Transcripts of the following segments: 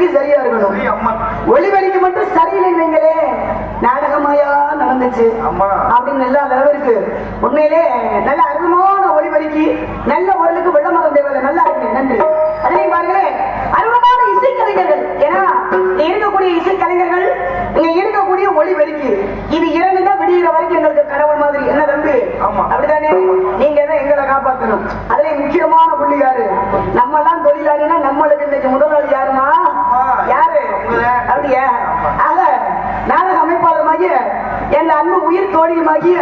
ஒளிபலிக்கு சரியா இருக்கணும். ஒளிபலிக்கு மட்டும் சரியில்லைன்னு வைங்களே, நாடகமாயா நடந்துச்சு அப்படின்னு எல்லா அளவிற்கு உண்மையிலே நல்ல அருமையான ஒளிபலிக்கு நல்ல ஒருளுக்கு வெள்ள மரம் தேவையில்லை. நல்லா இருக்கு, நன்றி. அதே பாருங்களேன், அருமையான இசைக்கலைஞர்கள். ஏன்னா இருக்கக்கூடிய இசைக்கலைஞர்கள், இங்க இருக்கக்கூடிய ஒளிபலிக்கு இது இரண்டு தான் விடுகிற வரைக்கும் எங்களுக்கு கடவுள் மாதிரி. என்ன தம்பி, அப்படித்தானே? நீங்க தான் எங்களை காப்பாற்றணும். அதுல முக்கியமான புள்ளி யாரு? நம்ம எல்லாம் தொழிலாளினா நம்மளுக்கு இன்னைக்கு முதலாளி யாருமா? யாரு? அப்படியா? ஆக நாடக அமைப்பாளருமாகிய என் அன்பு உயிர் தோழியுமாகிய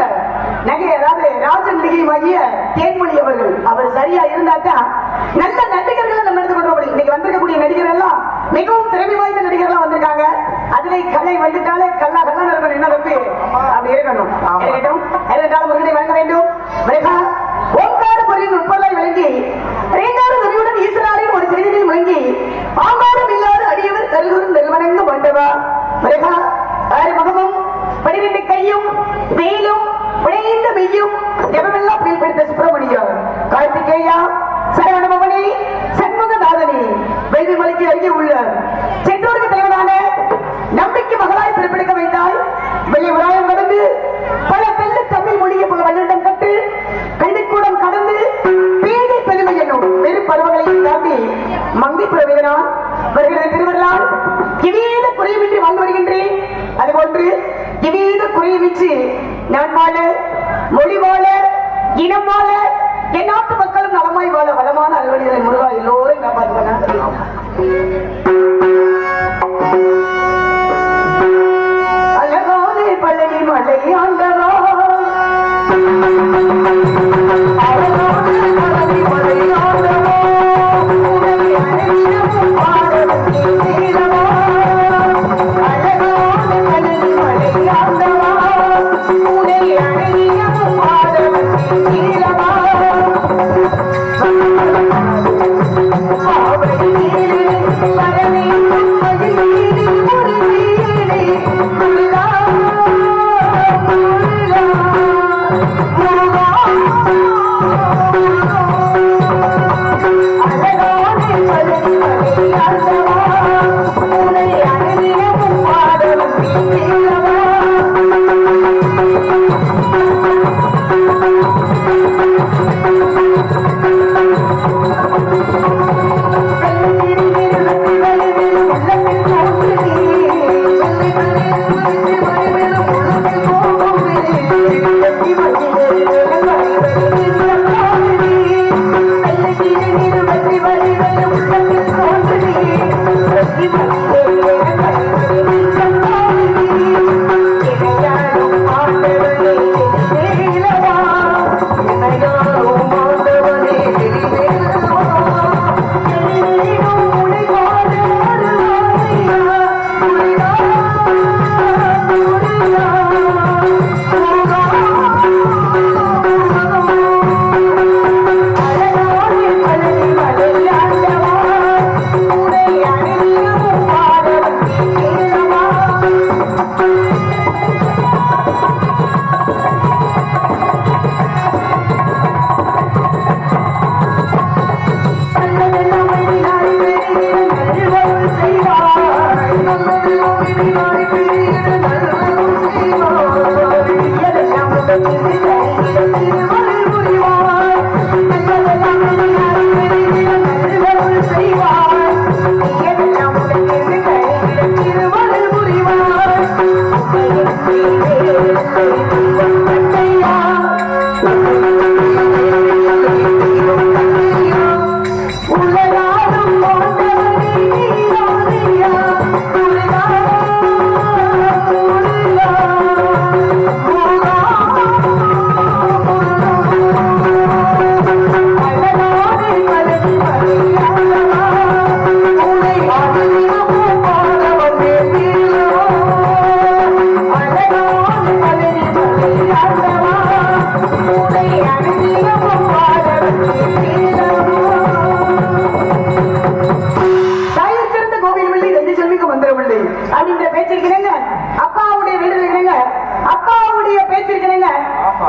நகை, அதாவது ராஜநடிகையுமாகிய தேன்மொழி அவர்கள், அவர் சரியா இருந்தாக்கா நல்ல நடிகர்களை நம்ம எடுத்து கொண்டு போய் இன்னைக்கு வந்திருக்கக்கூடிய நடிகர் எல்லாம் மிகவும் திறமை வாய்ந்த நடிகர்கள்லாம் வந்திருக்காங்க. அதுல கலை வந்துட்டாலே கல்லா கல்லா இருக்கணும். என்ன தம்பி, அப்படி இருக்கணும். இருக்கட்டும், முருகனை வழங்க வேண்டும். ஓங்கார பொருளின் உட்பொருளை விளங்கி ரேங்கார துணியுடன் ஈஸ்வராரின் ஒரு செய்தியில் முழங்கி ஆங்காரம் இல்லாத அடியவர் கருகுறும் நெல்வனங்க மண்டவா மரகா ஆறு முகமும் 12 கையும் வேலும் உடைந்த மெய்யும் ஜெபமெல்லாம் பிடித்த சுப்பிரமணியம் கார்த்திகேயா சரவணபவனி சண்முகநாதனி வேதிமலைக்கு அருகே உள்ள சென்றோருக்கு தலைவரான நம்பிக்கை மகளாய் பிறப்பெடுக்க வைத்தால் வெள்ளி உராயம் கடந்து பல தெல்லு தமிழ் மொழியை பல வல்லிடம் கற்று கல்விக்கூடம் கடந்து பேதை பெருமை என்னும் பெரு பருவங்களையும் தாண்டி மங்கை பிரவேதனான் வருகிறது திருவள்ளால் எவ்வித குறையுமின்றி வாழ்ந்து வருகின்றேன். அதுபோன்று எவ்வித குறையுமின்றி நான் வாழ, மொழி வாழ, இனம் வாழ, என் நாட்டு மக்களும் நலமாய் வாழ வளமான அறுவடைகளை முருகா எல்லோரும் காப்பாற்றுவாங்க. அழகாலே பழனி மலை ஆண்டவா,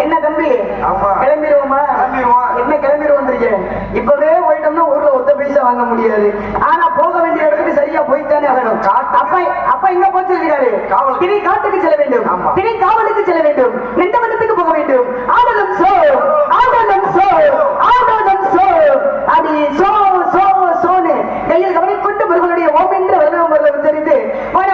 என்ன தம்பி கிளம்பிடுவோமா? இப்பவே போயிட்டோம்னா ஊர்ல ஒத்த பைசா வாங்க முடியாது. ஆனா போக வேண்டிய இடத்துக்கு சரியா போய்த்தானே வேணும். அப்ப எங்க போச்சிருக்கிறாரு? திரை காட்டுக்கு செல்ல வேண்டும், திரை காவலுக்கு செல்ல வேண்டும், நெண்டவனத்துக்கு போக வேண்டும். ஆடலும் சோ ஆடலும் சோ ஆடலும் சோ அடி சோ சோ சோனு கையில் கவனை கொண்டு முருகனுடைய ஓம் என்ற வருடம் உச்சரித்து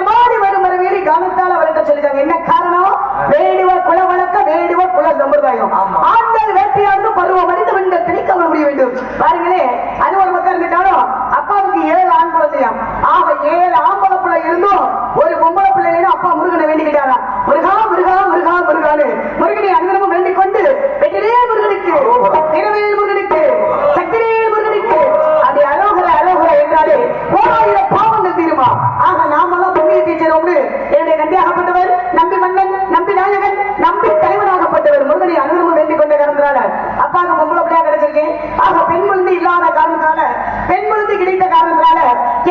மாறி வரும் வரவேறி காலத்தால் அவர்கிட்ட சொல்லிட்டாங்க. என்ன காரணம்? வேடுவ குல வழக்கம், வேடுவ குல சம்பிரதாயம். ஆண்கள் வேட்டையாடு பருவம் அடைந்து பெண்கள் திணைக்காமல் முடிய வேண்டும். பாருங்களே, அது ஒரு பக்கம் இருந்துட்டாலும் அப்பாவுக்கு 7 ஆண் குழந்தையாம். ஆக 7 ஆம்பளை பிள்ளை இருந்தும் ஒரு பொம்பளை பிள்ளைகளும் அப்பா முருகனை வேண்டிக்கிட்டாரா. முருகா முருகா முருகா முருகானு முருகனை அனுதினமும் வேண்டிக் கொண்டு வெற்றிலே முருகனுக்கு, இரவேல் முருகனுக்கு, சக்திவேல் முருகனுக்கு அப்படி அரோகர அரோகர என்றாலே 1000 பாவங்கள் தீருமா. ஆக நாமெல்லாம் புண்ணியத்தை செய்றோம்னு என்னுடைய நம்பியாகப்பட்டவர், நம்பி மன்னன், நம்பி நாயகன், நம்பி தலைவனாகப்பட்டவர் முருகனை அனுதினமும் வேண்டிக் கொண்ட காரணத்தினால அப்பாவுக்கு பொம்பளை பிள்ளையா கிடைச்சிருக்கேன். ஆக பெண் குழந்தை இல்லாத காரணத்தினால, பெண் குழந்தை கிடைத்த காரணத்தினால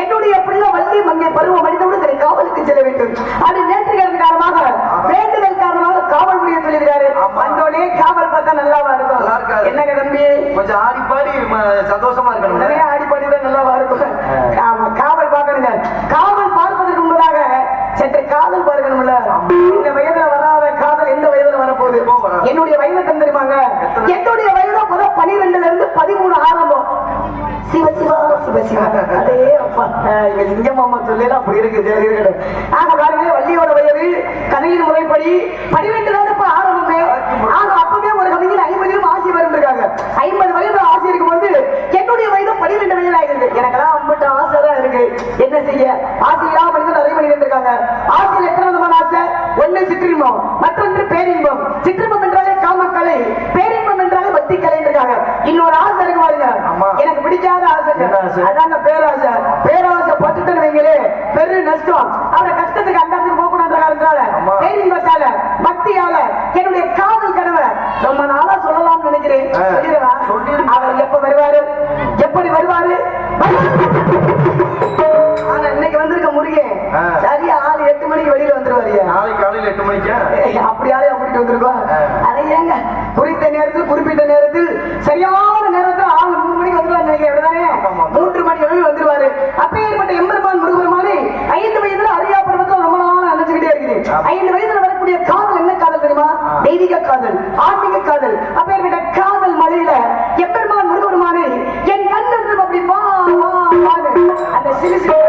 என்னுடைய பிள்ளை வள்ளி மங்கை பருவம் அடித்தவுடன் தன்னை காவலுக்கு செல்ல வேண்டும். அது நேற்றுகளின் காரணமாக, வேண்டுதல் காரணமாக காவல் புரிய சொல்லியிருக்காரு. வந்தோடனே காவல் பார்த்தா நல்லாவா இருக்கும்? என்னங்க தம்பி, கொஞ்சம் ஆடி பாடி சந்தோஷமா இருக்கணும். நிறைய ஆடி பாடி தான் நல்லாவா இருக்கும். ஆமா, காவல் பார்க்கணுங்க. காவல் பார்ப்பதற்கு முன்பதாக சற்று காதல் பார்க்கணும்ல. இந்த வயதுல வராத காதல் எந்த வயதுல வரப்போகுது? என்னுடைய வயது தெரியுமாங்க? என்னுடைய வயது 12ல இருந்து 13 ஆரம்பம். சிவ சிவா சிவ சிவா, அதே அப்பா சிங்கம்மா சொல்லல அப்படி இருக்கு. சரி இருக்கட்டும். ஆக பாருங்க, வள்ளியோட வயது கதையின் முறைப்படி 12 தான் இப்ப ஆரம்பமே. ஆக அப்பவே ஒரு கதையில் 50 ஆசை வரும் இருக்காங்க. 50 வயது ஆசை இருக்கும்போது என்னுடைய வயது 12 வயது ஆகிருக்கு. எனக்கெல்லாம் 50 ஆசை தான் இருக்கு. என்ன செய்ய? ஆசையா மனிதன் நிறைய மனிதன் இருக்காங்க. ஆசையில் எத்தனை விதமான ஆசை? ஒண்ணு சிற்றின்பம், மற்றொன்று பேரின்பம். சிற்றின்பம் என்றாலே காமக்கலை, பேரின்பம் என்றாலே பக்தி கலை இருக்காங்க. இன்னொரு ஆசை இருக்கு பாருங்க, எனக்கு பிடிக்காத ஆசை, அதாங்க பேராசை. பேராசை பட்டுட்டு வைங்களே பெரு நஷ்டம். அவரை கஷ்டத்துக்கு அண்டாத்துக்கு போக கூடாது காரணத்தால, பேரின்பத்தால, பக்தியால என்னுடைய காதல் கனவை ரொம்ப நாளா சொல்லலாம்னு நினைக்கிறேன். சொல்லிடுவா, அவர் எப்ப வருவாரு, எப்படி வருவாரு? ஆனா இன்னைக்கு வந்திருக்க முருகன் சரியா 8 மணிக்கு வெளியில வந்துருவாரு. நாளைக்கு காலையில 8 மணிக்கு அப்படியாலே அப்படிட்டு வந்திருக்கோம். அதை ஏங்க குறித்த நேரத்தில், குறிப்பிட்ட நேரத்தில், சரியான நேரத்தில் 3 மணிக்கு வந்துருவாரு நினைக்கிறேன். 3 மணி அளவில் வந்துருவாரு. அப்பேற்பட்ட எம்பெருமான் முருகருமானே 5 வயதுல அறியா பருவத்தில் ரொம்ப நாள் நினைச்சுக்கிட்டே இருக்கிறேன். 5 வயதுல வரக்கூடிய காதல் என்ன காதல் தெரியுமா? தெய்வீக காதல், ஆன்மீக காதல். அப்பேற்பட்ட காதல் மலையில எம்பெருமான் முருகருமானே என் கண்ணு அப்படி வா வா அந்த சிறு சிறு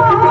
Oh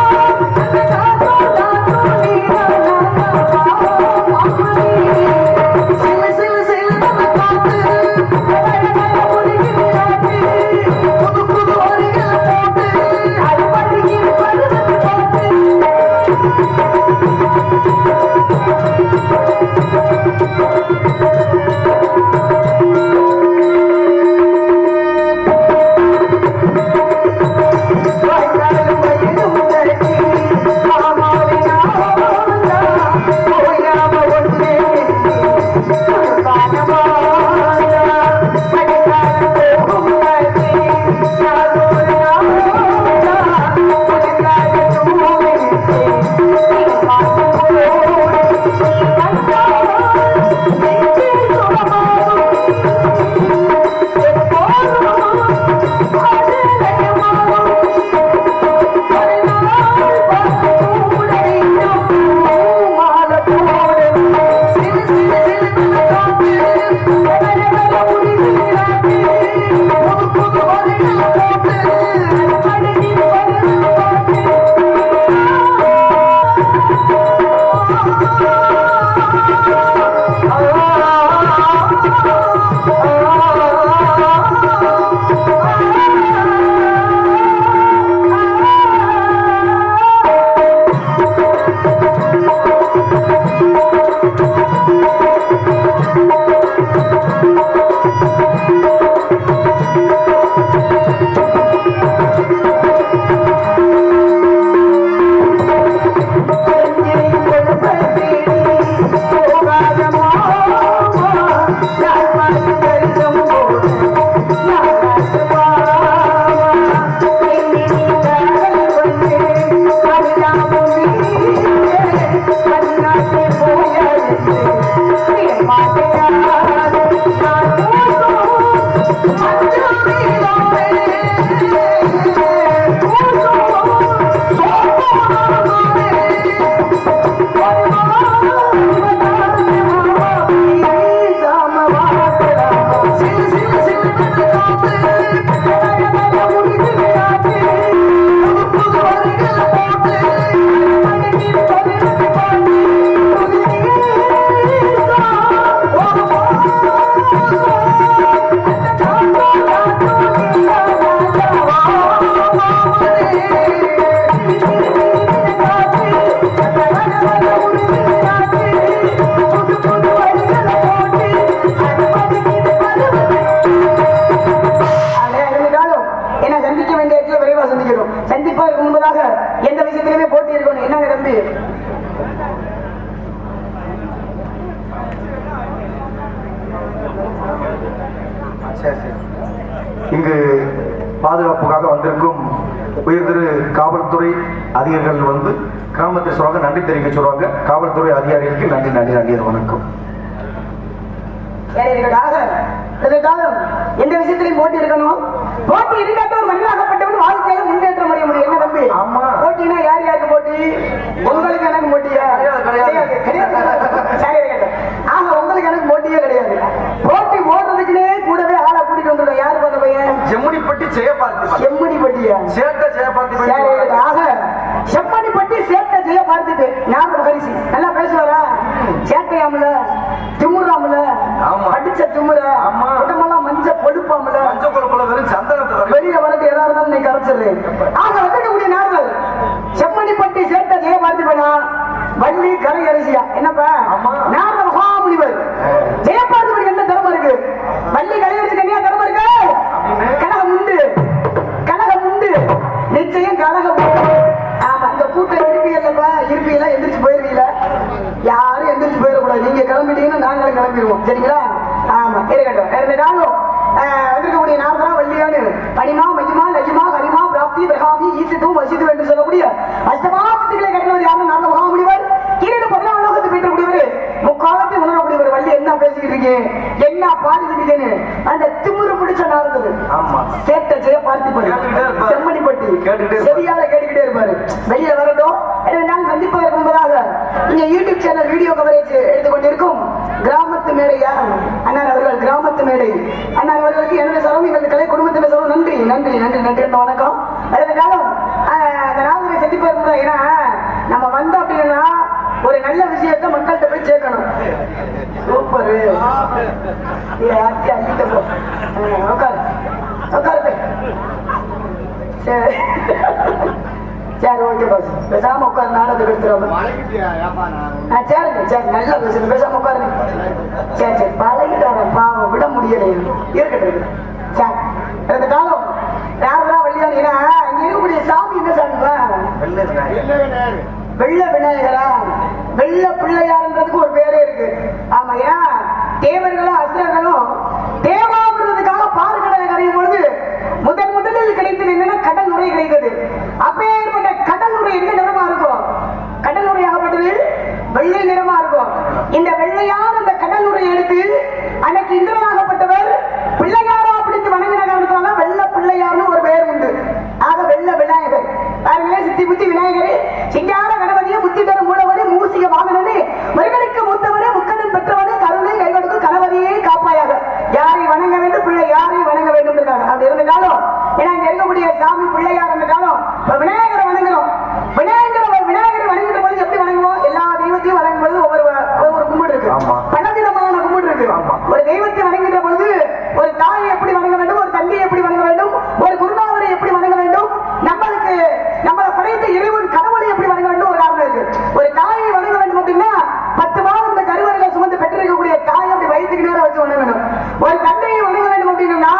சந்திப்பதற்கு முன்பதாக எந்த விஷயத்திலுமே போட்டி இருக்கணும். என்னங்க தம்பி? இங்கு பாதுகாப்புக்காக வந்திருக்கும் உயர்திரு காவல்துறை அதிகாரிகள் வந்து கிராமத்தை சொல்றாங்க, நன்றி தெரிவிக்க சொல்றாங்க. காவல்துறை அதிகாரிகளுக்கு நன்றி நன்றி நன்றி வணக்கம். எந்த விஷயத்திலையும் போட்டி இருக்கணும். போட்டி இருந்தாட்ட ஒரு மனிதனாகப்பட்டவன் வாழ்க்கையில முன்னேற்ற முடிய முடியும். என்ன தம்பி? ஆமா. போட்டினா யார் யாருக்கு போட்டி? உங்களுக்கு எனக்கு போட்டியா? கிடையாது கிடையாது. ஆமா, உங்களுக்கு எனக்கு போட்டியே கிடையாது. போட்டி ஓடுறதுக்குன்னே கூடவே ஆளை கூட்டிட்டு வந்துடும். யாரு பார்த்த பையன்? செம்மணிப்பட்டி ஜெயபார்த்தி. செம்மணிப்பட்டியா? சேட்ட ஜெயபார்த்தி. ஆக செம்மணிப்பட்டி சேட்ட ஜெயபார்த்தி ஞாபகம் பரிசு நல்லா பேசுவாரா? சேட்டையாமல திமுறாமல அடிச்ச திமுற உடம்பெல்லாம் மஞ்ச பொடுப்பாமல மஞ்ச பொடுப்புல வெறும் சந்தனத்தை வெளியில வரட்டு எதா இருந்தாலும் நீ கரைச்சிரு. ஆக வந்துடக்கூடிய நார்கள் செம்மணிப்பட்டி சேட்ட ஜெயபாரதி பண்ணா வள்ளி கரை அரிசியா என்னப்பா? நாரத மகாமுனிவர் ஜெயபாரதி என்ன திறமை இருக்கு? வள்ளி கரை அரிசி கண்ணியா திறமை இருக்கு. கனகம் உண்டு, கனகம் உண்டு, நிச்சயம் கனகம் உண்டு. ஆமா, இந்த கூட்டம் இருப்பீங்கல்லப்பா, இருப்பீங்களா? எந்திரிச்சு போயிருவீங்களா? யாரும் எந்திரிச்சு போயிடக்கூடாது. நீங்க கிளம்பிட்டீங்கன்னா நாங்களும் கிளம்பிடுவோம். சரிங்களா? ஆமா, இருக்கட்டும். இருந்தாலும் வந்திருக்கக்கூடிய நாமரா வள்ளியானு பனிமா மையமா லகிமா ஹரிமா பிராப்தி பிரகாமி ஈசித்து வசித்து என்று சொல்லக்கூடிய அஷ்டமாசத்துக்களை கட்டினவர் யாரும் நாரத மகாமுனிவர். கீழே 14 லோகத்துக்கு பெற்றக்கூடியவர், முக்காலத்தை உணரக்கூடியவர். வள்ளி என்ன பேசிக்கிட்டு இருக்கீங்க, என்ன பாடிக்கிட்டீங்கன்னு அந்த திமுரு பிடிச்ச நாரதர் சேட்ட ஜெயபார்த்தி செம்மணிப்பட்டி சரியால கேட்டுக்கிட்டே இருப்பாரு. வெளியில வரட்டும். நான் சந்திப்பதற்கு முன்பதாக இங்க யூடியூப் சேனல் வீடியோ கவரேஜ் எடுத்துக்கொண்டிருக்கும் கிராமத்து மேடையா அண்ணன் அவர்கள், கிராமத்து மேடை அண்ணன் அவர்களுக்கு எனது சரவணிகள் கலை குடும்பத்தினர் சொல்ல நன்றி நன்றி நன்றி நன்றி. வணக்கம். அடுத்த காலம் அந்த நாவலை சந்திப்பதற்கு முன்பதாக, ஏன்னா நம்ம வந்தோம் அப்படின்னா ஒரு நல்ல விஷயத்தை மக்கள்கிட்ட போய் சேர்க்கணும். சூப்பரு உட்காரு உட்காரு. சரி சரி, ஓகே பாஸ். பேசாம உட்காரு, நாடகத்துக்கு எடுத்துருவோம். சரிங்க சரி, நல்லா பேசுங்க. பேசாம உட்காருங்க. சரி சரி, பழகிட்டார பாவம், விட முடியலை. இருக்கட்டும். சரி, இந்த காலம் யாரெல்லாம் வள்ளிதான். ஏன்னா இங்க இருக்கக்கூடிய சாமி என்ன சாமிப்பா? வெள்ள விநாயகரா, வெள்ள பிள்ளையார்ன்றதுக்கு ஒரு பேரே இருக்கு. ஆமா, ஏன்னா தேவர்களும் அசுரர்களும் தேவாமிரதுக்காக பாறுகடலை கரையும் பொழுது முதலில் கிடைத்தது என்னன்னா கடல் நுரை கிடைத்தது. அப்பேற்பட்ட கடல் நுரை எந்த நிறமா இருக்கும்? கடல் நுரையாகப்பட்டது வெள்ளை நிறமா இருக்கும். இந்த வெள்ளையான அந்த கடல் நுரை எடுத்து அன்னைக்கு இந்திரனாகப்பட்டவர் பிள்ளையாரா பிடித்து வணங்கின காரணத்தால வெள்ள பிள்ளையார்னு ஒரு பெயர் உண்டு. ஆக வெள்ள விநாயகர் பாருங்களே, சித்தி புத்தி விநாயகரே, சிங்கார கணபதியை புத்தி தரும் மூலவனே, மூசிக வாகனனே, முருகனுக்கு மூத்தவனே, முக்கடன் பெற்றவனே, கருணை கை கொடுக்கும் கணவதியே காப்பாயாக. யாரை வணங்க வேண்டும்? பிள்ளை யாரை வணங்க வேண்டும் இருக்காங்க. அப்படி இருந்த காலம், ஏன்னா இங்க இருக்கக்கூடிய சாமி பிள்ளையார் இருந்த காலம் விநாயகரை வணங்குறோம். விநாயகரை வணங்குற போது எப்படி வணங்குவோம்? எல்லா தெய்வத்தையும் வணங்கும் பொழுது ஒவ்வொரு கும்பிடு இருக்கு, பலவிதமான கும்பிடு இருக்கு. ஒரு தெய்வத்தை வணங்குகின்ற பொழுது ஒரு தாயை எப்படி வணங்க வேண்டும், ஒரு தந்தையை எப்படி வணங்க வேண்டும், ஒரு குருநாதரை எப்படி வணங்க வேண்டும், நம்மளை படைத்த இறைவன் கடவுளை எப்படி வணங்க வேண்டும் ஒரு காரணம் இருக்கு. ஒரு தாயை வணங்க வேண்டும் அப்படின்னா 10 மாதம் இந்த கருவறையில சுமந்து பெற்றிருக்கக்கூடிய தாயை அப்படி வயிற்றுக்கு நேரம் வச்சு வணங்க வேண்டும். ஒரு தந்தையை வணங்க வேண்டும் அப்படின்னா,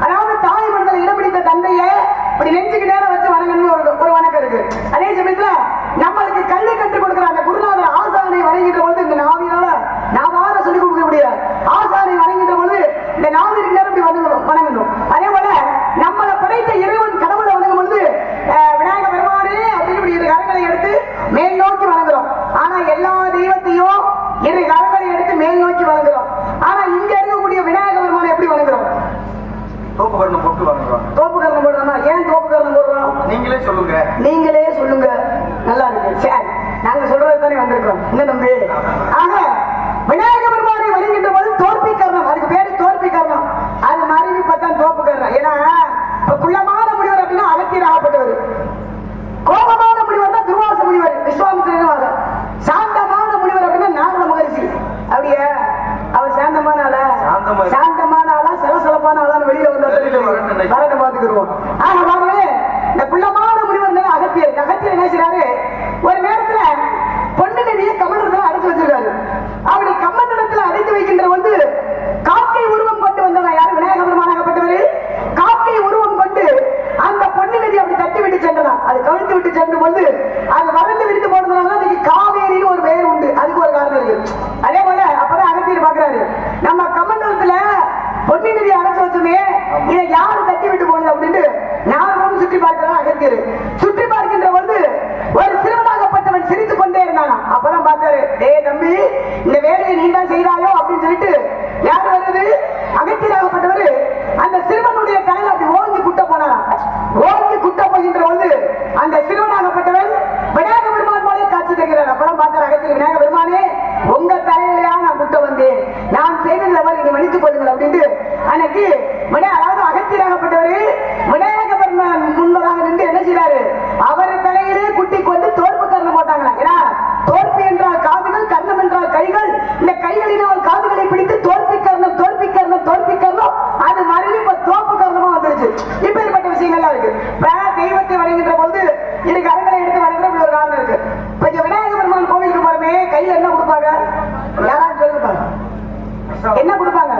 அதாவது தாய் மனதில் இடம் பிடித்த தந்தையை இப்படி நெஞ்சுக்கு நேரம் வச்சு வணங்கணும் ஒரு வணக்கம் இருக்கு. அதே சமயத்துல நம்மளுக்கு கல்வி கற்றுக் கொடுக்கிற அந்த குருநாதர் ஆசானை வணங்குகின்ற பொழுது இந்த நாவார சொல்லிக் கொடுக்கக்கூடிய ஆசானை வணங்குகின்ற பொழுது இந்த நாவிற்கு நேரம் இப்படி வணங்கணும். அதே போல நம்மளை படைத்த இறைவன் கடவுளை வணங்கும் பொழுது விநாயக பெருமானே அப்படின்னு 2 கரங்களை எடுத்து மேல் நோக்கி வணங்குறோம். ஆனா எல்லா தெய்வத்தையும் 2 கரங்களை எடுத்து மேல் நோக்கி வணங்குறோம். ஆனா இங்க இருக்கக்கூடிய விநாயக பெருமானை எப்படி வணங்குறோம்? தோப்பு கரணம் போட்டு வணங்குறோம். தோப்பு கரணம் போடுறோமா? ஏன் தோப்பு கரணம் போடுறோம்? நீங்களே சொல்லுங்க. நீங்களே சொல்லுங்க. நல்லா இருக்கு. சரி, நாங்க சொல்றது தானே வந்திருக்கோம். என்ன தம்பி? ஆக விநாயக பெருமானை வணங்குகின்ற போது தோற்பி கரணம், அதுக்கு பேரு தோற்பி கரணம். அது மறைவி பார்த்தா தோப்பு கரணம். ஏன்னா இப்ப குள்ளமான முடிவர் அப்படின்னா அகத்தியர் ஆகப்பட்டவர், கோபமான முடிவர் தான் துர்வாச முடிவர் விஸ்வாமித்திரனாக, சாந்தமான முடிவர் அப்படின்னா நாரத மகரிஷி. அப்படியே அவர் சாந்தமான ஆளா சலசலப்பான ஆளான்னு வெளியில வந்து வரட்டு பார்த்துக்கிடுவோம். ஆக பாருங்க, இந்த குள்ளமான முடிவர் அகத்தியர் என்ன செய்யறாரு, ஒரு நேரத்துல பொண்ணு நதியை கமண்டத்துல அடைச்சு வச்சிருக்காரு. அப்படி கமண்டல விட்டு சென்று போது அது வறண்டு விரிந்து போனதுனால இன்னைக்கு காவேரின்னு ஒரு பெயர் உண்டு. அதுக்கு ஒரு காரணம் இருக்கு. அதே போல அப்பதான் அகத்தியர் பாக்குறாரு, நம்ம கமண்டலத்துல பொன்னி நதி அடைச்சு வச்சுமே இதை யாரு தட்டி விட்டு போனது அப்படின்னு நானும் சுற்றி பார்க்கிறான் அகத்தியர். சுற்றி பார்க்கின்ற போது ஒரு சிறுவனாகப்பட்டவன் சிரித்துக் கொண்டே இருந்தானா. அப்பதான் பார்த்தாரு, டேய் தம்பி, இந்த வேலையை நீ தான் செய்தாயோ அப்படின்னு சொல்லிட்டு யார் வருது, அகத்தியராகப்பட்டவர் அந்த சிறுவனுடைய தலையில அப்படி ஓங்கி குட்ட போனாராம். ஓங்கி குட்ட போகின்ற போது அந்த சிறுவனாகப்பட்டவன் விநாயக பெருமான் போலே காட்சி தருகிறார். அப்பதான் பார்த்தார் அகத்தியர், விநாயக பெருமானே, உங்க தலையிலையா நான் குட்ட வந்தேன், நான் செய்தது அவர் நீங்க மன்னித்துக் கொள்ளுங்கள் அப்படின்ட்டு அன்னைக்கு அதாவது அகத்தியராகப்பட்டவர் விநாயக பெருமான் முன்பதாக நின்று என்ன செய்யறாரு, அவர் தலையிலே குட்டி கொண்டு தோற்பு கர்ணம் போட்டாங்களா. ஏன்னா தோற்பு என்றால் காதுகள், கர்ணம் என்றால் கைகள். இந்த கைகளினால் காதுகளை பிடித்து தோற்பி கர்ணம் தோற்பி கர்ணம் தோற்பி கர்ணம் அது மறுபடியும் இப்ப தோப்பு கர்ணமா வந்துருச்சு. இப்பேற்பட்ட விஷயங்கள்லாம் இருக்கு. தெய்வத்தை வணங்குகின்ற போது இதுக்கு கரங்களை எடுத்து வணங்குற ஒரு காரணம் இருக்கு. இப்ப விநாயக பெருமான் கோவிலுக்கு போறமே கையில என்ன கொடுப்பாங்க, யாராவது சொல்லுங்க, என்ன கொடுப்பாங்க?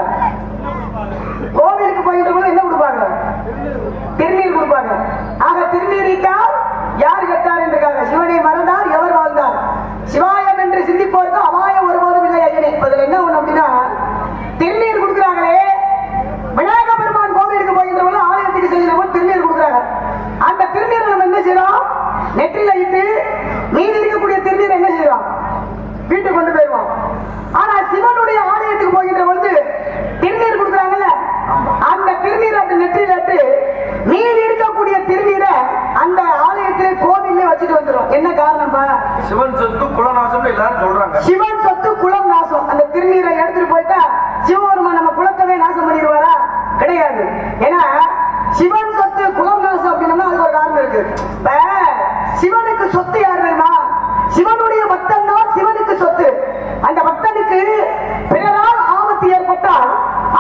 கோவிலுக்கு போயிட்டு போது என்ன கொடுப்பாங்க? திருநீர் கொடுப்பாங்க. ஆக திருநீரிட்டால் யார் கெட்டார் என்றாங்க, சிவனை மறந்தார் எவர் வாழ்ந்தார், சிவாயம் என்று சிந்திப்போருக்கு அபாயம் ஒருபோதும் இல்லை ஐயனே. அதுல என்ன ஒண்ணு அப்படின்னா, திருநீர் கொடுக்குறாங்களே, விநாயக பெருமான் கோவிலுக்கு போகின்ற போது ஆலயத்துக்கு செல்கிற போது திருநீர் கொடுக்குறாங்க. அந்த திருநீரை நம்ம என்ன செய்யறோம், நெற்றில இட்டு மீதி இருக்கக்கூடிய திருநீர் என்ன செய்யறோம், வீட்டுக்கு கொண்டு போயிருவோம். ஆனா சிவனுடைய ஆலயத்துக்கு போகின்ற பொழுது திருநீர் கொடுக்குறாங்கல்ல, அந்த திருநீர் அந்த நெற்றில இட்டு மீதி இருக்கக்கூடிய திருநீரை அந்த ஆலயத்திலே கோவிலே வச்சுட்டு வந்துடும். என்ன காரணம்பா, சிவன் சொத்து குலநாசம் எல்லாரும் சொல்றாங்க. சிவன் சொத்து குலம் நாசம். அந்த திருநீரை எடுத்துட்டு போயிட்டா சிவபெருமான் நம்ம குலத்தவே நாசம் பண்ணிடுவாரா? கிடையாது. ஏன்னா சிவன் சொத்து குலம் நாசம் அப்படின்னா அதுக்கு ஒரு காரணம் இருக்கு. சிவனுக்கு சொத்து யார் தெரியுமா, சிவனுடைய பக்தன் தான் சிவனுக்கு சொத்து. அந்த பக்தனுக்கு பிறரால் ஆபத்து ஏற்பட்டால்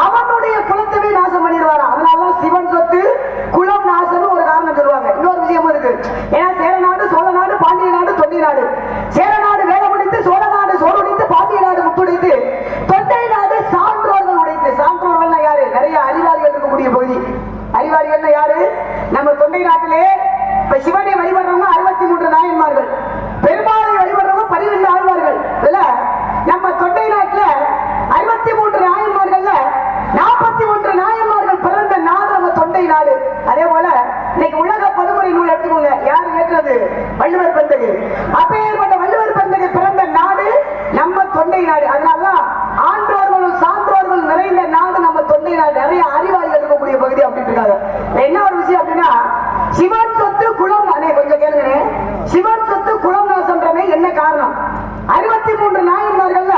அவனுடைய குலத்தவே நாசம் பண்ணிடுவாரா. அதனால சிவன் சொத்து குலம் நாசம் ஒரு காரணம் சொல்லுவாங்க. இன்னொரு விஷயமும் இருக்கு. ஏன்னா சேர நாடு, சோழ நாடு, பாண்டிய நாடு, தொண்டை நாடு. சேர நாடு வேகமுடித்து, சோழ நாடு சோறுடைத்து, பாண்டிய நாடு முத்துடைத்து, தொண்டை நாடு சான்றோர்கள் உடைத்து. சான்றோர்கள் யாரு, நிறைய அறிவாளிகள் இருக்கக்கூடிய பகுதி. அறிவாளிகள் யாரு, நம்ம தொண்டை நாட்டிலே இப்ப சிவனை வழிபடுறவங்க 63 நாயன்மார்கள், பெருமாளை வழிபடுறவங்க 12 ஆழ்வார்கள். இல்ல நம்ம தொண்டை நாட்டுல 63 நாயன்மார்கள்ல 41 நாயன்மார்கள் பிறந்த நாடு நம்ம தொண்டை நாடு. அதே போல இன்னைக்கு உலக படுகொலை நூல் எடுத்துக்கோங்க, யாரு ஏற்றது, வள்ளுவர் பெருந்தகை. அப்பேற்பட்ட வள்ளுவர் பெருந்தகை பிறந்த நாடு நம்ம தொண்டை நாடு. அதனாலதான் ஆன்றோர்களும் சான்றோர்கள் நிறைந்த நாடு நம்ம தொண்டை நாடு. நிறைய அறிவாளிகள் இருக்கக்கூடிய பகுதி அப்படின்னு இருக்காங்க. என்ன ஒரு விஷயம் அப்படின்னா, சிவன் சொத்து குலம், கொஞ்சம் கேளுங்க, சிவன் சொத்து குலம் நாசம்ன்றமே என்ன காரணம்? 63 நாயன்மார்கள்ல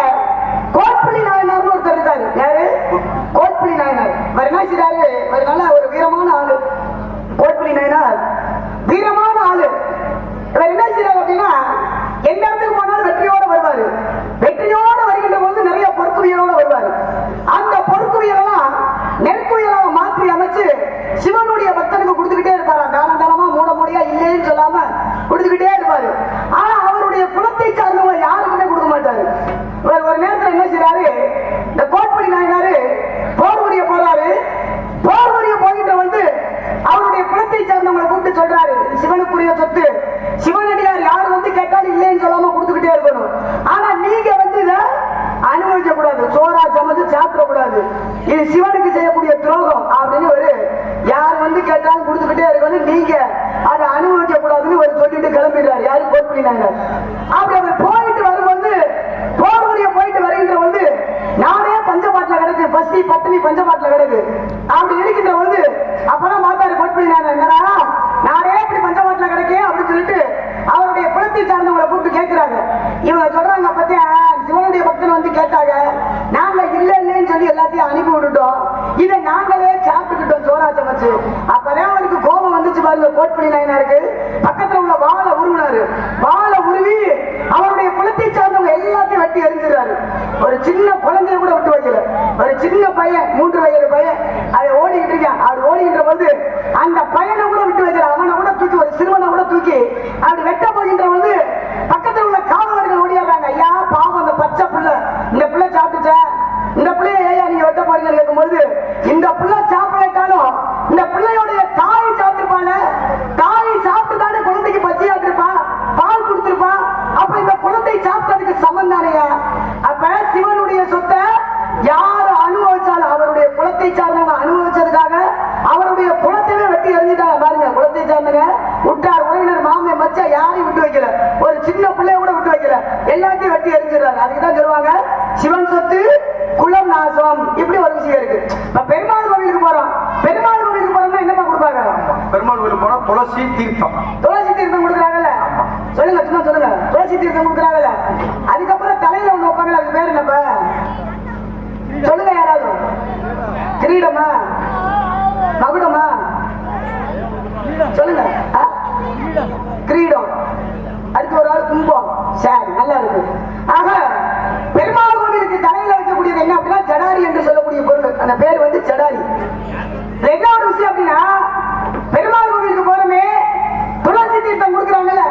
கோட்புலி நாயனார் ஒருத்தர் இருக்காரு. யாரு? கோட்புலி நாயனார். அவர் என்ன செய்றாரு, ஒரு நல்ல ஒரு வீரமான ஆளு. கோட்புலி நாயனார் வீரமான ஆளு. இவர் என்ன செய்றாரு அப்படின்னா, எந்த இடத்துக்கு போனாலும் வெற்றியோட வருவாரு. வெற்றியோட வருகின்ற போது நிறைய பொறுக்குவியலோட வருவாரு. அந்த பொறுக்குவியெல்லாம் நெருக்குவியலாக மாற்றி அமைச்சு சிவனுடைய பக்தனுக்கு கொடுத்துக்கிட்டே இருப்பாரு. தான தானமா மூட மூடியா இல்லைன்னு சொல்லாம கொடுத்துக்கிட்டே இருப்பாரு. ஆனா அவருடைய குலத்தை சார்ந்தவங்க யாருக்குமே கொடுக்க மாட்டாரு. ஒரு நேரத்தில் என்ன செய்யறாரு, இந்த கோட்புலி நாயனாரு போர் புரிய போறாரு. போர் புரிய போகின்ற வந்து அவருடைய குலத்தை சார்ந்தவங்களை கூப்பிட்டு சொல்றாரு, சிவனுக்குரிய சொத்து, சிவனடியார் யாரு வந்து கேட்டாலும் இல்லைன்னு சொல்லாம கொடுத்துக்கிட்டே இருக்கணும். ஆனா நீங்க வந்து இதை அனுபவிக்க கூடாது, சோறா சமைச்சு சாப்பிட கூடாது, இது சிவனுக்கு செய்யக்கூடிய துரோகம் அப்படின்னு ஒரு யார் வந்து கேட்டாலும் கொடுத்துக்கிட்டே இருக்கணும், நீங்க அதை அனுபவிக்க கூடாதுன்னு ஒரு சொல்லிட்டு கிளம்பிடுறாரு. யாரு? கோட்புலி நாயனார். அப்படி அவர் போயிட்டு வரும்போது, போர் புரிய போயிட்டு வருகின்ற வந்து நானே பஞ்சபாட்டில கிடக்கு, பசி பட்டினி பஞ்சபாட்டில கிடக்கு. அப்படி இருக்கின்ற போது அப்பதான் பார்த்தாரு கோட்புலி நாயனார், என்னடா நானே இப்படி பஞ்சபாட்டில கிடக்கேன் அப்படின்னு சொல்லிட்டு அவருடைய குலத்தை சார்ந்தவங்களை கூப்பிட்டு கேட்கிறாங்க. இவங்க சொல்றாங்க, பத்தியா சிவனுடைய பக்தன் வந்து கேட்டாங்க, நாங்க இல்லைன்னு சொல்லி எல்லாத்தையும் அனுப்பி விட்டுட்டோம், இதை நாங்களே சாப்பிட்டுக்கிட்டோம் சோறா சமைச்சு. அப்பதான் அவருக்கு கோபம் வந்துச்சு பாருங்க கோட்புலி நாயனாருக்கு. பக்கத்துல உள்ள வாழை உருவினாரு. வாழை உருவி அவருடைய குலத்தை சார்ந்தவங்க எல்லாத்தையும் வெட்டி எரிஞ்சிடறாரு. ஒரு சின்ன குழந்தைய கூட விட்டு வைக்கல. ஒரு சின்ன பையன், 3 வயது பையன், அதை ஓடிக்கிட்டு இருக்கான். அப்படி ஓடிக்கின்ற போது அந்த பையனை கூட விட்டு வைக்கிற, அவனை கூட தூக்கி, ஒரு சிறுவனை கூட தூக்கி அப்படி வெட்ட போகின்ற போது பக்கத்தில் உள்ள காவலர்கள் ஓடிடுறாங்க. ஐயா பாவம், அந்த பச்சை பிள்ளை, இந்த பிள்ளை சாப்பிட்டுச்சா, இந்த பிள்ளைய ஏயா நீங்க வெட்ட போறீங்கன்னு கேட்கும்போது, இந்த பிள்ளை சாப்பிடட்டாலும் இந்த பிள்ளையோடைய தாய் சாப்பிட்டுப்பாங்க, தாய் சாப்பிட்டு தானே குழந்தைக்கு பச்சையாட்டு எல்லாத்தையும் வெட்டி எரிஞ்சிடறாரு. அதுக்குதான் சொல்லுவாங்க சிவன் சொத்து குலம் நாசம். இப்படி ஒரு விஷயம் இருக்கு. இப்ப பெருமாள் கோவிலுக்கு போறோம். பெருமாள் கோவிலுக்கு போறோம்னா என்னப்பா கொடுப்பாங்க? பெருமாள் கோவிலுக்கு போனா துளசி தீர்த்தம். துளசி தீர்த்தம் கொடுக்குறாங்கல்ல, சொல்லுங்க சும்மா சொல்லுங்க. துளசி தீர்த்தம் கொடுக்குறாங்கல்ல. அதுக்கப்புறம் தலையில ஒண்ணு வைப்பாங்கல்ல, அதுக்கு பேர் என்னப்பா சொல்லுங்க யாராவது? கிரீடமா, மகுடமா, சொல்லுங்க. கிரீடம். அடுத்து ஒரு ஆள் கும்பம். சரி, நல்லா இருக்கு. ஆக பெருமாள் கோவிலுக்கு தலையில வைக்கக்கூடியது என்ன அப்படின்னா ஜடாரி என்று சொல்லக்கூடிய பொருள். அந்த பேர் வந்து ஜடாரி. என்ன ஒரு விஷயம் அப்படின்னா பெருமாள் கோவிலுக்கு போறமே துளசி தீர்த்தம் கொடுக்குறாங்கல்ல,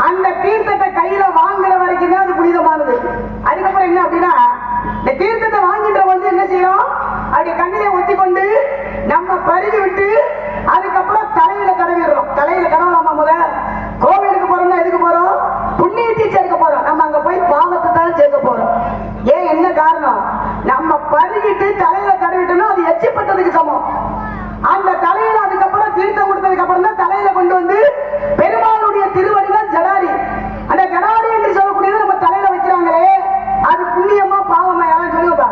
அந்த தீர்த்தத்தை கையில வாங்குற வரைக்கும் தான் அது புனிதமானது. அதுக்கப்புறம் என்ன அப்படின்னா இந்த தீர்த்தத்தை வாங்கின்ற பொழுது என்ன செய்யணும், அப்படி கண்ணிலே ஒத்தி கொண்டு நம்ம பருகி விட்டு அதுக்கப்புறம் தலையில தடவிடுறோம். தலையில தடவலாமா? முத கோவிலுக்கு போறோம்னா எதுக்கு போறோம்? புண்ணியத்தை சேர்க்க போறோம். நம்ம அங்க போய் பாவத்தை தான் சேர்க்க போறோம். ஏன், என்ன காரணம்? நம்ம பருகிட்டு தலையில தடவிட்டோம்னா அது எச்சிப்பட்டதுக்கு சமம். அந்த தலையில அதுக்கப்புறம் தீர்த்தம் கொடுத்ததுக்கு அப்புறம் தான் தலையில கொண்டு வந்து பெருமாளுடைய திருவடி தான் ஜடாரி. அந்த ஜடாரி என்று சொல்லக்கூடியது நம்ம தலையில வைக்கிறாங்களே, அது புண்ணியமா பாவமா? யாரும் சொல்லுங்க,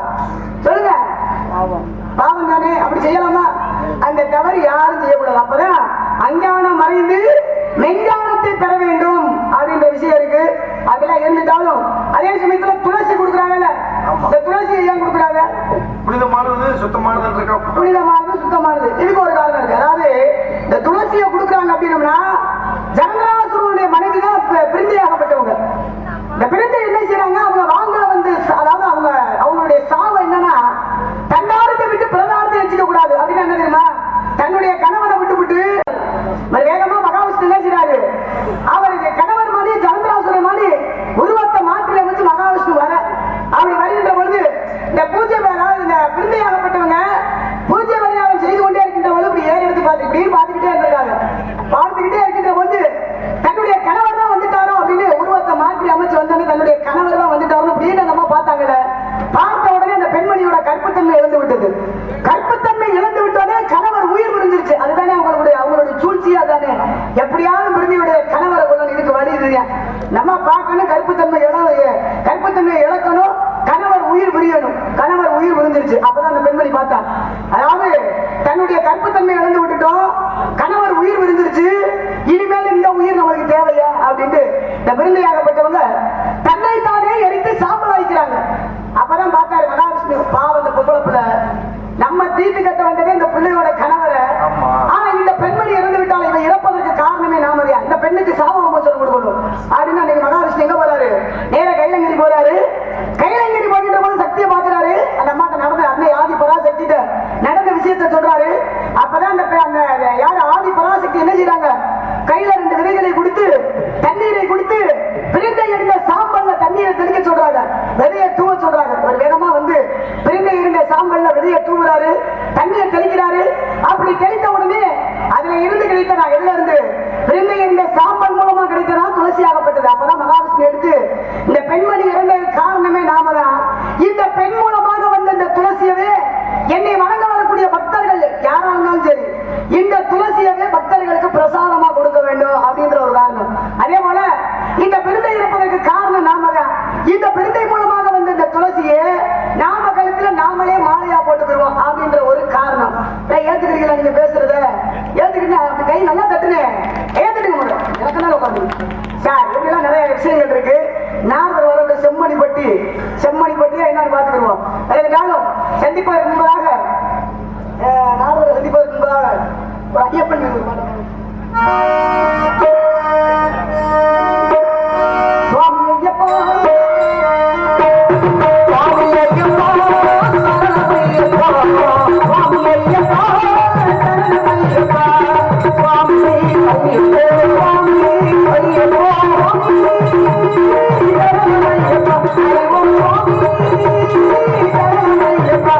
சொல்லுங்க. பாவம் தானே, அப்படி செய்யலாமா? அந்த தவறு யாரும் செய்யக்கூடாது. அப்பதான் அஞ்ஞானம் மறைந்து மெஞ்ஞானத்தை பெற வேண்டும் அப்படின்ற விஷயம் இருக்கு. அதெல்லாம் இருந்துட்டாலும் அதே சமயத்துல துளசி கொடுக்குறாங்கல்ல, இந்த துளசியை ஏன் கொடுக்குறாங்க? புனிதமானது சுத்தமானது. புனிதமானது சுத்தமானது. இதுக்கு ஒரு காரணம் இருக்கு. அதாவது இந்த துளசியை கொடுக்குறாங்க அப்படின்னம்னா ஜனகராசுரனுடைய மனைவி தான் பிரிந்தையாகப்பட்டவங்க. இந்த பிரிந்தை என்ன செய்யறாங்க, அவங்க வாங்க வந்து, அதாவது அவங்களுடைய சாவை என்னன்னா தன்னாரத்தை விட்டு பிரதாரத்தை வச்சுக்க கூடாது அப்படின்னு என்ன தெரியுமா, தன்னுடைய கணவனை விட்டு வேகமா மகாவிஷ்ணு என்ன செய்றாரு, அவருக்கு கணவர் மாதிரி ஜனகராசுரன் மாதிரி உருவத்தை மாற்றி அமைச்சு மகாவிஷ்ணு வர அப்படி வருகின்ற பொழுது இந்த பூஜை இந்த பிரிந்தையாகப்பட்டவங்க பூஜை பரிகாரம் செய்து கொண்டே இருக்கின்ற பொழுது இப்படி ஏறி எடுத்து பார்த்துக்கிட்டே இருந்திருக்காங்க. பார்த்துக்கிட்டே இருக்கின்ற பொழுது தன்னுடைய கணவர் தான் வந்துட்டாரோ அப்படின்னு உருவத்தை மாற்றி அமைச்சு வந்தோன்னு தன்னுடைய கணவர் தான் வந்துட்டாரோ அப்படின்னு நம்ம பார்த்தாங்கல்ல. பார்த்த உடனே அந்த பெண்மணியோட கற்புத்தன்மை இழந்து விட்டது. கற்புத்தன்மை இழந்து விட்டோடனே கணவர் உயிர் விழுந்துருச்சு. அதுதானே அவங்களுடைய சூழ்ச்சியா தானே. எப்படியாவது பிரிந்தியுடைய கணவரை கொள்ளணும், இதுக்கு வழி இல்லையா? நம்ம பார்க்கணும், கற்புத்தன்மை இழக்கணும், கணவர் உயிர் விரியணும். கணவர் உயிர் விழுந்துருச்சு. அப்பதான் அந்த பெண்மணி பார்த்தா, அதாவது தன்னுடைய கற்புத்தன்மை இழந்து விட்டுட்டோம், கணவர் உயிர் விழுந்துருச்சு, இனிமேல் இந்த உயிர் நம்மளுக்கு தேவையா அப்படின்ட்டு இந்த விருந்தையாகப்பட்டவங்க தன்னை தானே எரித்து சாம்பல் வைக்கிறாங்க. அப்பதான் பார்த்தாரு மகாவிஷ்ணு, பாவம் இந்த பொம்பளை பிள்ளை நம்ம தீட்டு கட்ட வந்ததே இந்த பிள்ளையோட கணவரை. ஆனா இந்த பெண்மணி இறந்து விட்டால் இவன் இறப்பதற்கு காரணமே நாமறியா, இந்த பெண்ணுக்கு சாப விமோசனம் கொடுக்கணும் அப்படின்னு அன்னைக்கு மகாவிஷ்ணு எங்க போறாரு, நேர கைலங்கிரி போறாரு. கைலங்கிரி போகின்ற போது சக்தியை பாக்குறாரு. அந்த அம்மாட்ட நடந்த அன்னை ஆதி பராசக்தி நடந்த விஷயத்தை சொல்றாரு. அப்பதான் அந்த யாரு ஆதி பராசக்தி என்ன செய்யறாங்க, கையில 2 விதைகளை கொடுத்து தண்ணீரை கொடுத்து பிரிந்தை இருந்த சாம்பல்ல தண்ணீரை தெளிக்க சொல்றாங்க, விதையை தூவ சொல்றாங்க. ஒரு வேகமா வந்து பிரிந்தை இருந்த சாம்பல்ல விதையை தூவுறாரு, தண்ணீரை தெளிக்கிறாரு. அப்படி தெளித்த உடனே அதுல இருந்து கிடைத்ததா, எதுல இருந்து? பிரிந்தை இருந்த சாம்பல் மூலமா கிடைத்ததா துளசி ஆகப்பட்டது. அப்பதான் மகாவிஷ்ணு எடுத்து இந்த பெண்மணி இறந்த காரணமே நாம தான். இந்த பெண் மூலமாக வந்த இந்த துளசியவே என்னை வணங்க வரக்கூடிய பக்தர்கள் யாரா இருந்தாலும் சரி, இந்த துளசியவே பக்தர்களுக்கு பிரசாதமா கொடுக்க வேண்டும் அப்படின்ற ஒரு காரணம். அதே போல இந்த பெருந்தை இருப்பதற்கு காரணம் நாம தான். இந்த பெருந்தை மூலமாக வந்த இந்த துளசியை நாம கழுத்துல நாமளே மாலையா போட்டுக்கிறோம் அப்படின்ற ஒரு காரணம். ஏத்துக்கிறீங்களா நீங்க பேசுறத? ஏத்துக்கிட்டா அப்படி கை நல்லா தட்டுனேன், ஏத்துட்டுங்க முடியும். எனக்கு தான் உட்காந்து சார் இப்படிலாம் நிறைய விஷயங்கள் இருக்கு. நாங்கள் வர செம்மணிப்பட்டியா என்னன்னு பார்த்துக்கிடுவோம். இருந்தாலும் சந்திப்பதற்கு முன்பதாக நாரதரை சந்திப்பதற்கு முன்பதாக ஒரு ஐயப்பன் சுவாமி ஐயப்பா, சுவாமி ஐயப்பா, சரணமையப்பா, சுவாமி ஐயப்பா, சரணமையப்பா, சுவாமி ஐயப்பா, சுவாமி ஐயப்பா, சரணமையப்பா, சுவாமி சரணமையப்பா.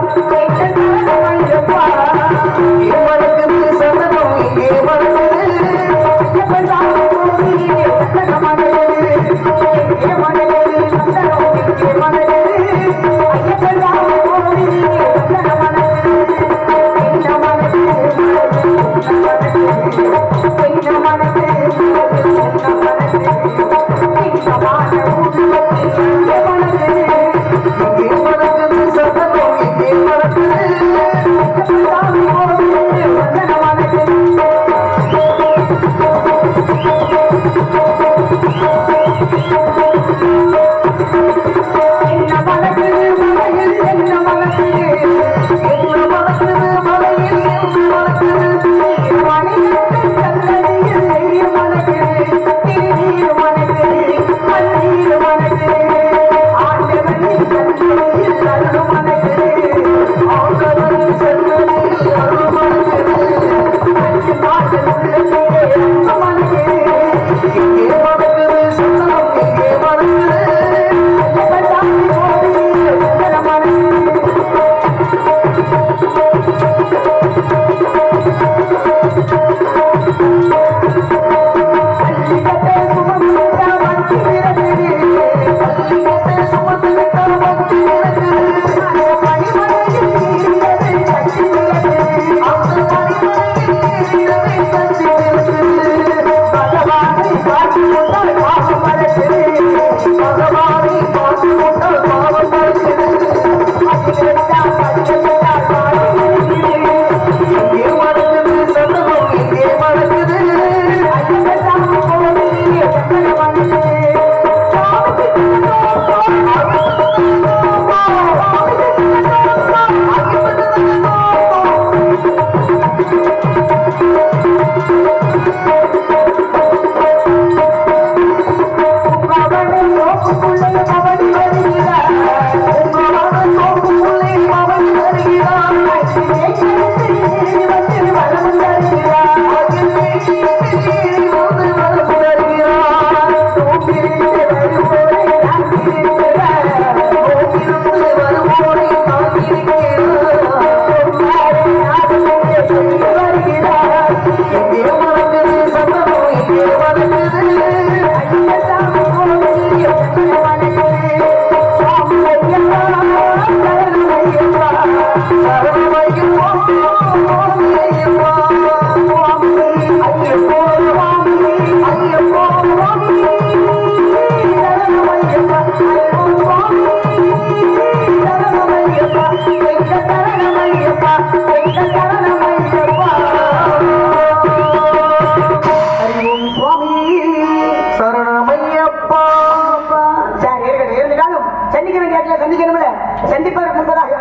சந்திப்பதற்கு முன்பதாக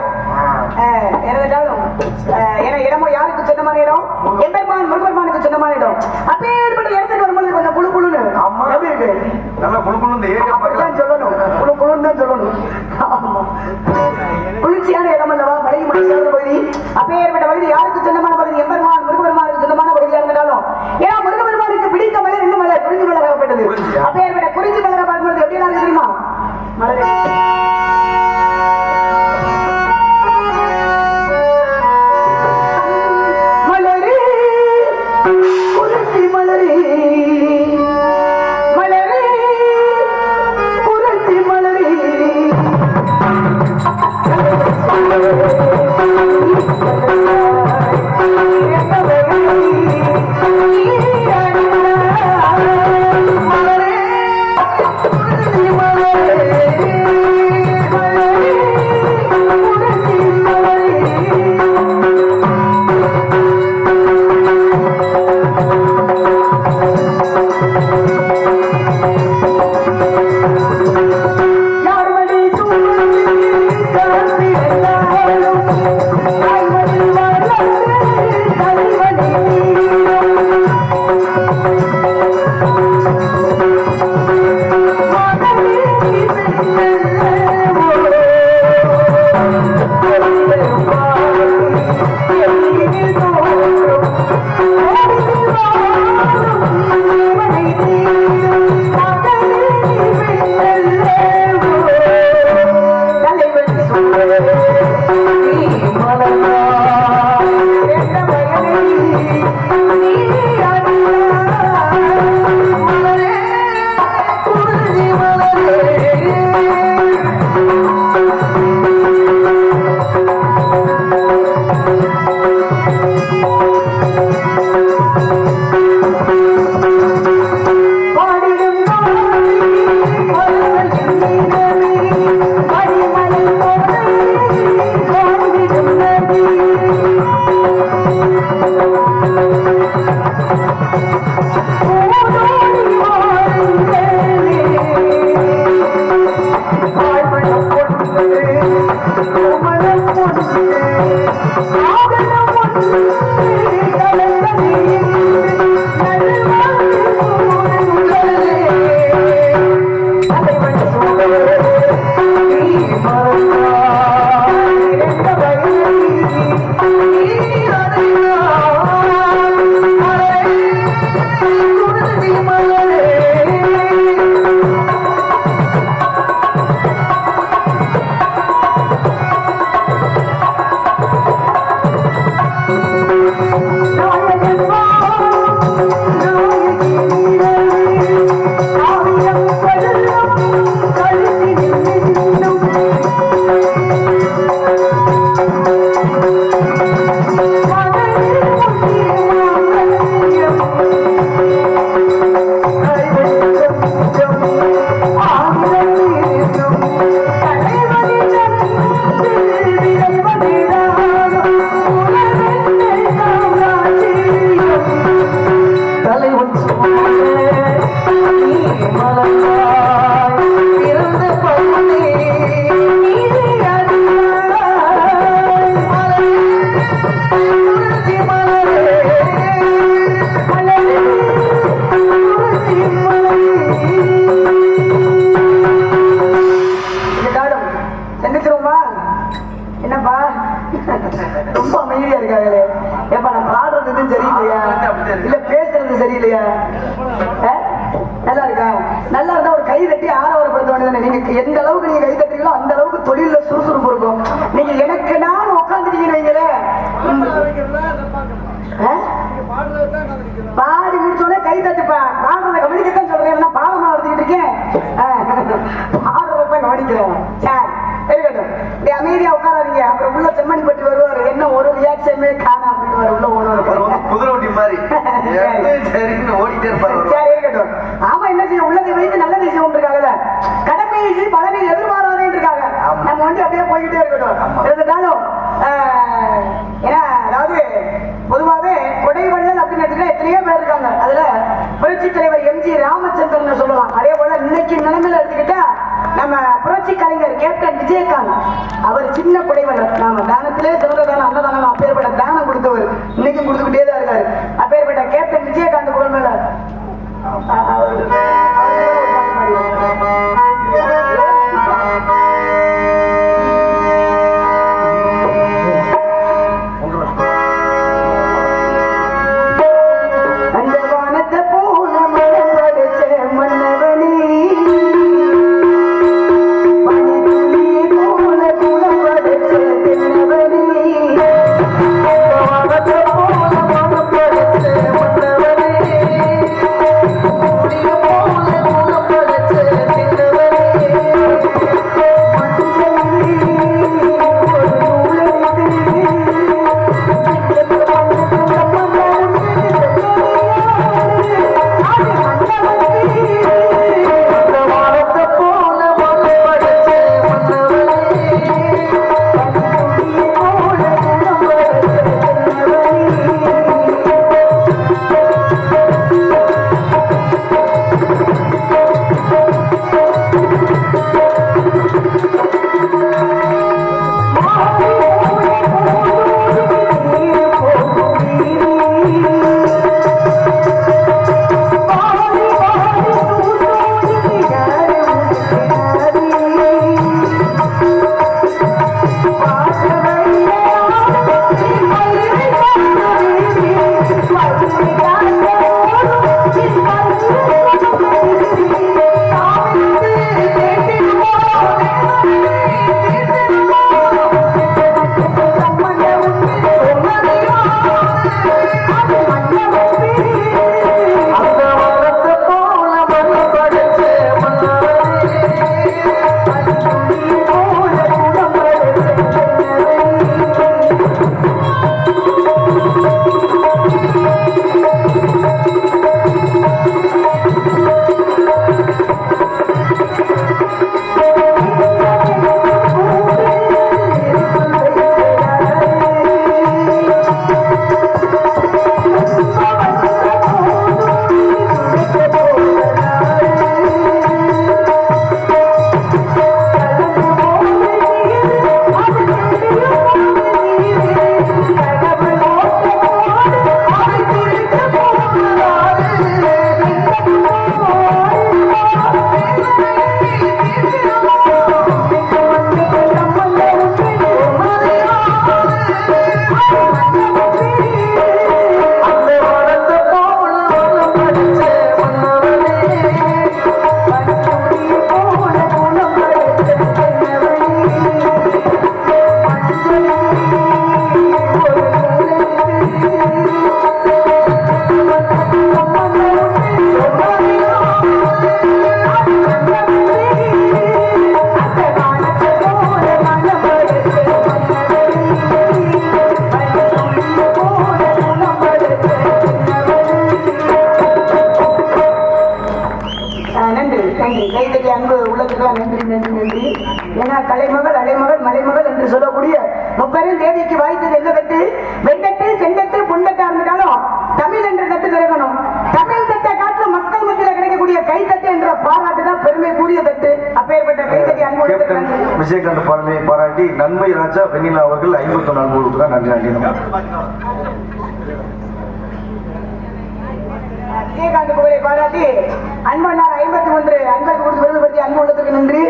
இடமோ யாருக்கு சொந்தமான இடம் எம்பெருமான் முருகன்மானுக்கு சொந்தமான இடம் அப்பேற்பட்ட இடத்துக்கு வரும்போது கொஞ்சம் குழு குழுன்னு எப்படி இருக்கு நல்லா குழு குழு இந்த ஏரியா பக்கம் சொல்லணும் குழு குழுன்னு தான் சொல்லணும் குளிர்ச்சியான இடம் அல்லவா மலை மனுஷான பகுதி அப்பேற்பட்ட பகுதி யாருக்கு சொந்தமான பகுதி எம்பெருமான் முருகன்மானுக்கு சொந்தமான பகுதியாக இருந்தாலும் ஏன்னா முருகன்மானுக்கு பிடித்த மலர் என்ன மலர் குறிஞ்சி மலர் ஆகப்பட்டது அப்பேற்பட்ட குறிஞ்சி மலரை பார்க்கும்போது எப்படி இருக்கு தெரியுமா மலரே கை தட்டி ஆரவாரப்படுத்த வேண்டியது. நீங்க எந்த அளவுக்கு நீங்க கை தட்டுறீங்களோ அந்த அளவுக்கு தொழில சுறுசுறுப்பு இருக்கும். நீங்க எனக்கு நான் உட்காந்துட்டீங்கன்னு வைங்களேன், பாடி முடிச்சோடனே கை தட்டுப்பா. பாடுறத கவனிக்கத்தான் சொல்றேன், பாடமா எடுத்துக்கிட்டு இருக்கேன், பாடுறதான் கவனிக்கிறேன். சரி இருக்கட்டும், இப்படி அமைதியா உட்காராதீங்க. அப்புறம் உள்ள செம்மணி பட்டு வருவாரு, என்ன ஒரு ரியாக்ஷனுமே காணா அப்படின்னு உள்ள ஓடுவாரு, குதிரை ஓட்டி மாதிரி சரின்னு ஓடிட்டே இருப்பாரு. சரி இருக்கட்டும். ஆமா, என்ன செய்ய, உள்ளதை வைத்து நல்லதை செய்வோம் இருக்காங்கல்ல, கடமையை பலனை எதிர்பாராதே இருக்காங்க. நம்ம வந்து அப்படியே போய்கிட்டே இருக்கட்டும். இருந்தாலும் ஏன்னா அதாவது பொதுவாகவே கொடைவள்ளல் அப்படின்னு எடுத்துக்கிட்டா எத்தனையோ பேர் இருக்காங்க. அதுல புரட்சி தலைவர் எம்ஜி ராமச்சந்திரன் சொல்லலாம். அதே போல இன்னைக்கு நிலைமையில எடுத்துக்கிட்டா நம்ம புரட்சி கலைஞர் கேப்டன் விஜயகாந்த், அவர் சின்ன கொடைவள்ளல். நாம தானத்திலே சிறந்த தானம் அன்னதானம், அப்பேற்பட்ட தானம் கொடுத்தவர், இன்னைக்கும் கொடுத்துக்கிட்டே தான் இருக்காரு. அப்பேற்பட்ட கேப்டன் விஜயகாந்த் புகழ்மேல கலைமகள் அலைமகள் மலைமகள் என்று சொல்லக்கூடிய முப்பெரும் தேவிக்கு வாய்த்தது என்ன தட்டு? வெண்டட்டு செந்தட்டு பொண்டட்டா இருந்துட்டாலும் தமிழ் என்ற தட்டு திறக்கணும். தமிழ் தட்டை காட்டு மக்கள் மத்தியில் கிடைக்கக்கூடிய கைத்தட்டு என்ற பாராட்டு தான் பெருமை கூடிய தட்டு. அப்பேற்பட்ட கைத்தட்டி அன்போடு விஜயகாந்த் பாடலை பாராட்டி நன்மை ராஜா வெண்ணிலா அவர்கள் 54 ரூபாய் நன்றி நன்றி. விஜயகாந்த் புகழை பாராட்டி அன்பண்ணார் 51 அன்பருக்கு கொடுத்து பெருமைப்படுத்தி அன்பு உள்ளத்துக்கு நன்றி.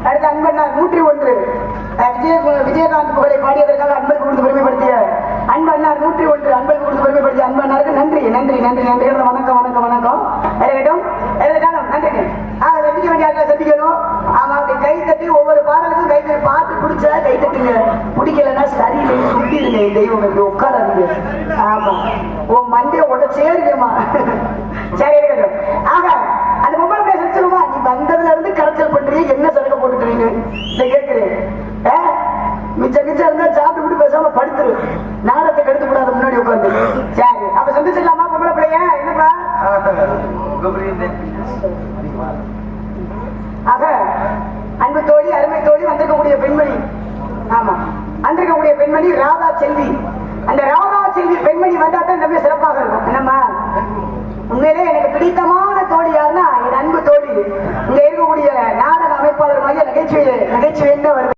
அடுத்து அன்பண்ணார் 101 விஜயகாந்த் புகழை பாடியதற்காக அன்பருக்கு கொடுத்து பெருமைப்படுத்திய அன்பண்ணார் 101 அன்பருக்கு கொடுத்து பெருமைப்படுத்திய அன்பண்ணாருக்கு நன்றி நன்றி நன்றி நன்றி. வணக்கம் வணக்கம் வணக்கம். இருக்கட்டும் நன்றி. வெற்றிக்க வேண்டிய தெய்வம் இருக்கு உட்காராதீங்க. ஆமா உன் மண்டைய உடச்சேருமா. சரி இருக்கட்டும். ஆக அந்த பொம்பளை பிள்ளை சொல்லுவா, நீ வந்ததுல இருந்து கரைச்சல் பண்றீங்க, என்ன சரக்க போட்டுக்கிறீங்க இதை கேட்கிறேன். மிச்சம் இருந்தா சாப்பிட்டு பேசாம படுத்துரு, நாடகத்தை கெடுத்து கூடாது முன்னாடி உட்காந்து. சரி அப்ப சந்திச்சிடலாமா பொம்பளை பிள்ளைய? என்னப்பா ஆக அன்பு தோழி அருமை தோழி வந்திருக்கக்கூடிய பெண்மணி, ஆமா வந்திருக்கக்கூடிய பெண்மணி ராதா செல்வி. அந்த ராதா செல்வி பெண்மணி வந்தாதான் ரொம்ப சிறப்பாக இருக்கும். என்னம்மா உண்மையிலே எனக்கு பிடித்தமான தோழி யாருன்னா என் அன்பு தோழி, இங்க இருக்கக்கூடிய நாடக அமைப்பாளர் மாதிரி நகைச்சுவை வருது.